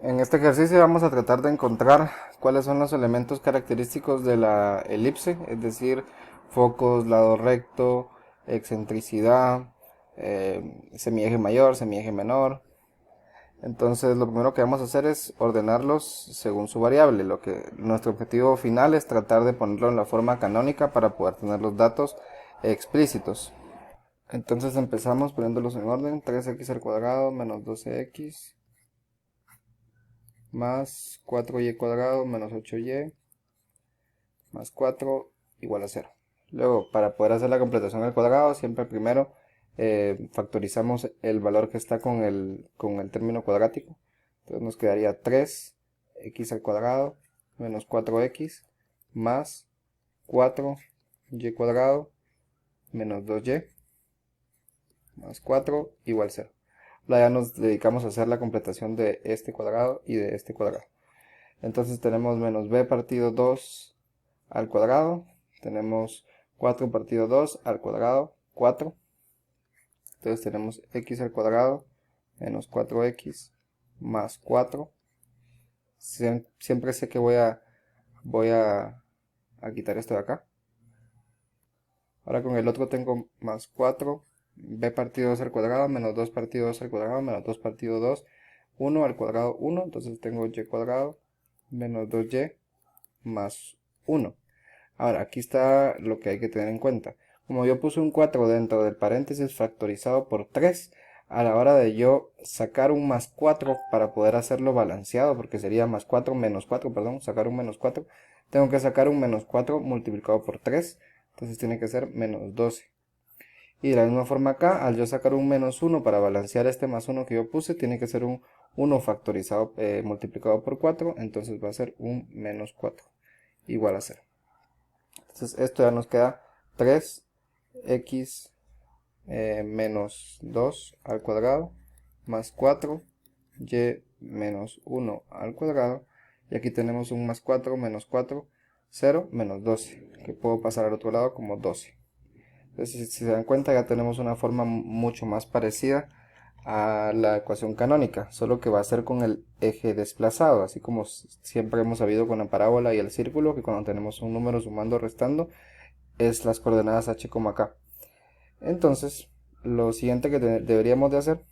En este ejercicio vamos a tratar de encontrar cuáles son los elementos característicos de la elipse, es decir, focos, lado recto, excentricidad, semieje mayor, semieje menor. Entonces lo primero que vamos a hacer es ordenarlos según su variable. Nuestro objetivo final es tratar de ponerlo en la forma canónica para poder tener los datos explícitos. Entonces empezamos poniéndolos en orden: 3x al cuadrado menos 12x más 4y cuadrado menos 8y más 4 igual a 0. Luego, para poder hacer la completación al cuadrado, siempre primero factorizamos el valor que está con el término cuadrático. Entonces nos quedaría 3x al cuadrado menos 4x más 4y cuadrado menos 2y más 4 igual a 0. Ya nos dedicamos a hacer la completación de este cuadrado y de este cuadrado. Entonces tenemos menos b partido 2 al cuadrado. Tenemos 4 partido 2 al cuadrado, 4. Entonces tenemos x al cuadrado menos 4x más 4. Siempre sé que voy a quitar esto de acá. Ahora con el otro tengo más 4. B partido 2 al cuadrado menos 2 partido 2 al cuadrado menos 2 partido 2. 1 al cuadrado 1. Entonces tengo y cuadrado menos 2y más 1. Ahora, aquí está lo que hay que tener en cuenta. Como yo puse un 4 dentro del paréntesis factorizado por 3, a la hora de yo sacar un más 4 para poder hacerlo balanceado, porque sería más 4 menos 4, perdón, sacar un menos 4, tengo que sacar un menos 4 multiplicado por 3, entonces tiene que ser menos 12. Y de la misma forma acá, al yo sacar un menos 1 para balancear este más 1 que yo puse, tiene que ser un 1 factorizado multiplicado por 4, entonces va a ser un menos 4 igual a 0. Entonces esto ya nos queda 3x menos 2 al cuadrado más 4y menos 1 al cuadrado. Y aquí tenemos un más 4 menos 4, 0 menos 12, que puedo pasar al otro lado como 12. Entonces, si se dan cuenta, ya tenemos una forma mucho más parecida a la ecuación canónica, solo que va a ser con el eje desplazado, así como siempre hemos sabido con la parábola y el círculo, que cuando tenemos un número sumando o restando, es las coordenadas h, k. Entonces, lo siguiente que deberíamos de hacer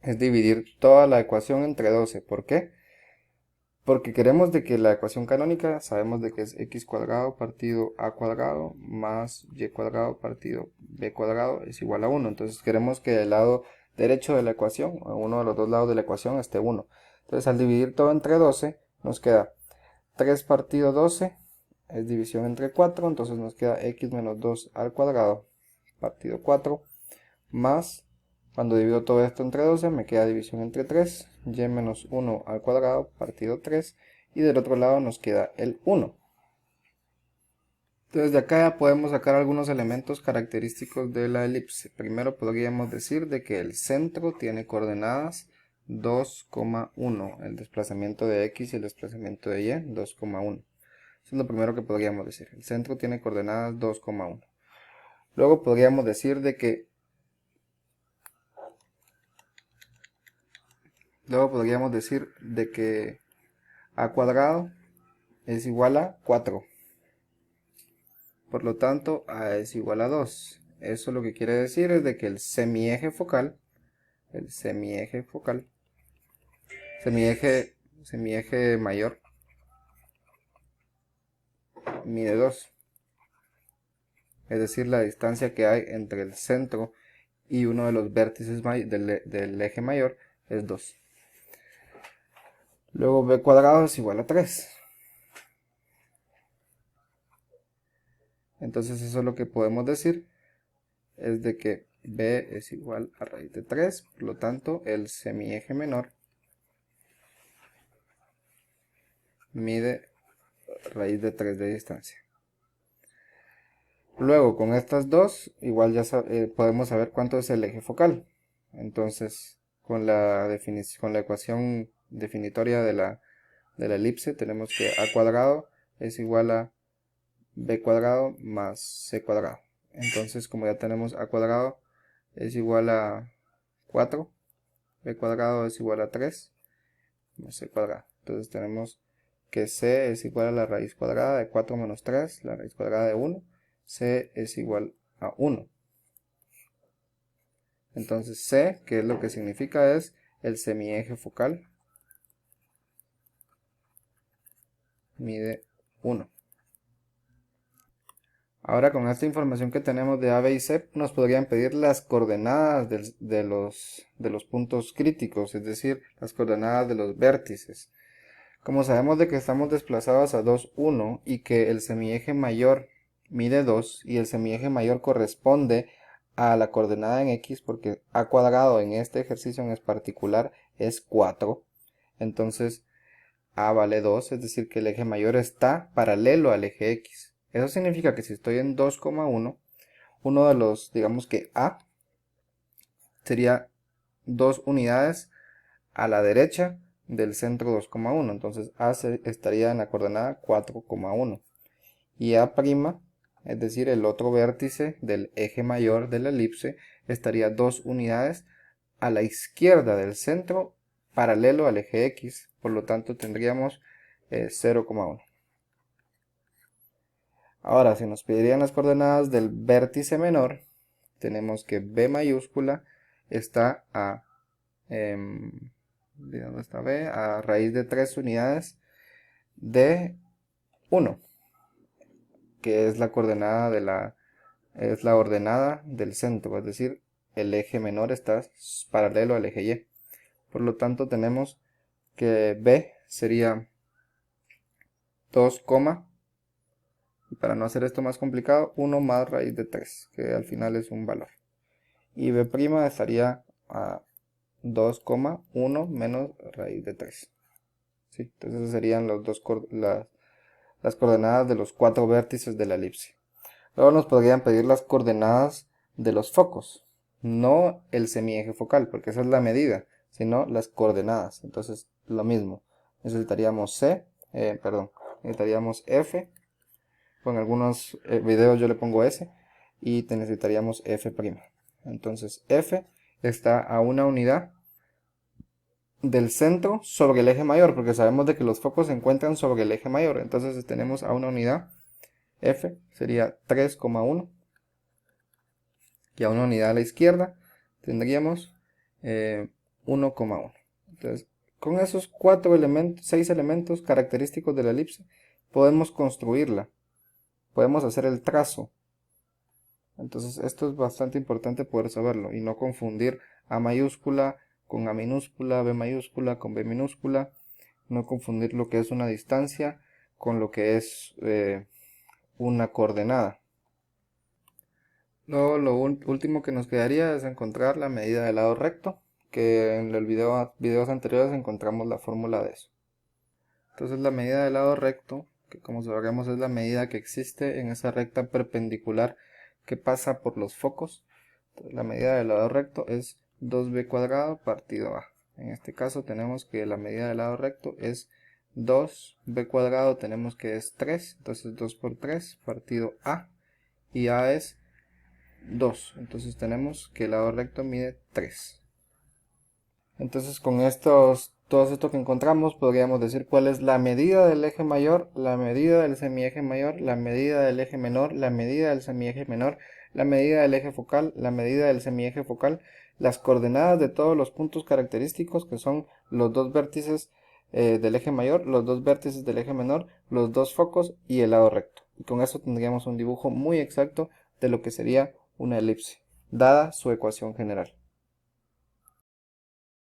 es dividir toda la ecuación entre 12. ¿Por qué? Porque queremos de que la ecuación canónica, sabemos de que es x cuadrado partido a cuadrado más y cuadrado partido b cuadrado es igual a 1. Entonces queremos que el lado derecho de la ecuación, o uno de los dos lados de la ecuación, esté 1. Entonces al dividir todo entre 12, nos queda 3 partido 12 es división entre 4, entonces nos queda x menos 2 al cuadrado partido 4 más, cuando divido todo esto entre 12 me queda división entre 3, y menos 1 al cuadrado partido 3, y del otro lado nos queda el 1. Entonces de acá ya podemos sacar algunos elementos característicos de la elipse. Primero podríamos decir de que el centro tiene coordenadas 2,1, el desplazamiento de x y el desplazamiento de y 2,1. Eso es lo primero que podríamos decir. El centro tiene coordenadas 2,1. Luego podríamos decir de que a cuadrado es igual a 4. Por lo tanto, a es igual a 2. Eso lo que quiere decir es de que semieje mayor, mide 2. Es decir, la distancia que hay entre el centro y uno de los vértices del eje mayor es 2. Luego b cuadrado es igual a 3. Entonces eso es lo que podemos decir, es de que b es igual a raíz de 3, por lo tanto el semieje menor mide raíz de 3 de distancia. Luego con estas dos, igual ya podemos saber cuánto es el eje focal. Entonces con la ecuación definitoria de la elipse tenemos que a cuadrado es igual a b cuadrado más c cuadrado. Entonces como ya tenemos a cuadrado es igual a 4, b cuadrado es igual a 3 más c cuadrado. Entonces tenemos que c es igual a la raíz cuadrada de 4 menos 3, la raíz cuadrada de 1. C es igual a 1. Entonces C, que es lo que significa, es el semieje focal, mide 1. Ahora con esta información que tenemos de A, B y C, nos podrían pedir las coordenadas de los puntos críticos, es decir, las coordenadas de los vértices. Como sabemos de que estamos desplazados a 2, 1 y que el semieje mayor mide 2 y el semieje mayor corresponde a la coordenada en X, porque A cuadrado en este ejercicio en particular es 4, entonces A vale 2, es decir que el eje mayor está paralelo al eje X. Eso significa que si estoy en 2,1, uno de los, digamos que A sería 2 unidades a la derecha del centro 2,1, entonces A estaría en la coordenada 4,1 y A', es decir el otro vértice del eje mayor de la elipse, estaría 2 unidades a la izquierda del centro paralelo al eje X, por lo tanto tendríamos 0,1. Ahora, si nos pedirían las coordenadas del vértice menor, tenemos que B mayúscula está a, ¿de dónde está B? A raíz de 3 unidades de 1, que es la coordenada es la ordenada del centro, es decir, el eje menor está paralelo al eje Y. Por lo tanto, tenemos que B sería 2, y para no hacer esto más complicado, 1 más raíz de 3, que al final es un valor. Y B' estaría a 2,1 menos raíz de 3. ¿Sí? Entonces esas serían las coordenadas de los 4 vértices de la elipse. Luego nos podrían pedir las coordenadas de los focos. No el semieje focal, porque esa es la medida, sino las coordenadas. Entonces lo mismo. Necesitaríamos necesitaríamos F. En algunos videos yo le pongo S y necesitaríamos F'. Entonces F está a una unidad del centro sobre el eje mayor, porque sabemos de que los focos se encuentran sobre el eje mayor. Entonces tenemos a una unidad, F sería 3,1, y a una unidad a la izquierda tendríamos 1,1. Entonces con esos 6 elementos característicos de la elipse podemos construirla. Podemos hacer el trazo. Entonces esto es bastante importante poder saberlo y no confundir A mayúscula con A minúscula, B mayúscula con B minúscula, no confundir lo que es una distancia con lo que es una coordenada. Luego lo último que nos quedaría es encontrar la medida del lado recto, que en el videos anteriores encontramos la fórmula de eso. Entonces la medida del lado recto, que como sabremos es la medida que existe en esa recta perpendicular que pasa por los focos. Entonces, la medida del lado recto es 2b cuadrado partido a. En este caso tenemos que la medida del lado recto es 2b cuadrado, tenemos que es 3, entonces 2 por 3 partido a, y a es 2, entonces tenemos que el lado recto mide 3. Entonces con todo esto que encontramos podríamos decir cuál es la medida del eje mayor, la medida del semieje mayor, la medida del eje menor, la medida del semieje menor, la medida del eje focal, la medida del semieje focal, las coordenadas de todos los puntos característicos que son los dos vértices del eje mayor, los dos vértices del eje menor, los dos focos y el lado recto. Y con eso tendríamos un dibujo muy exacto de lo que sería una elipse, dada su ecuación general.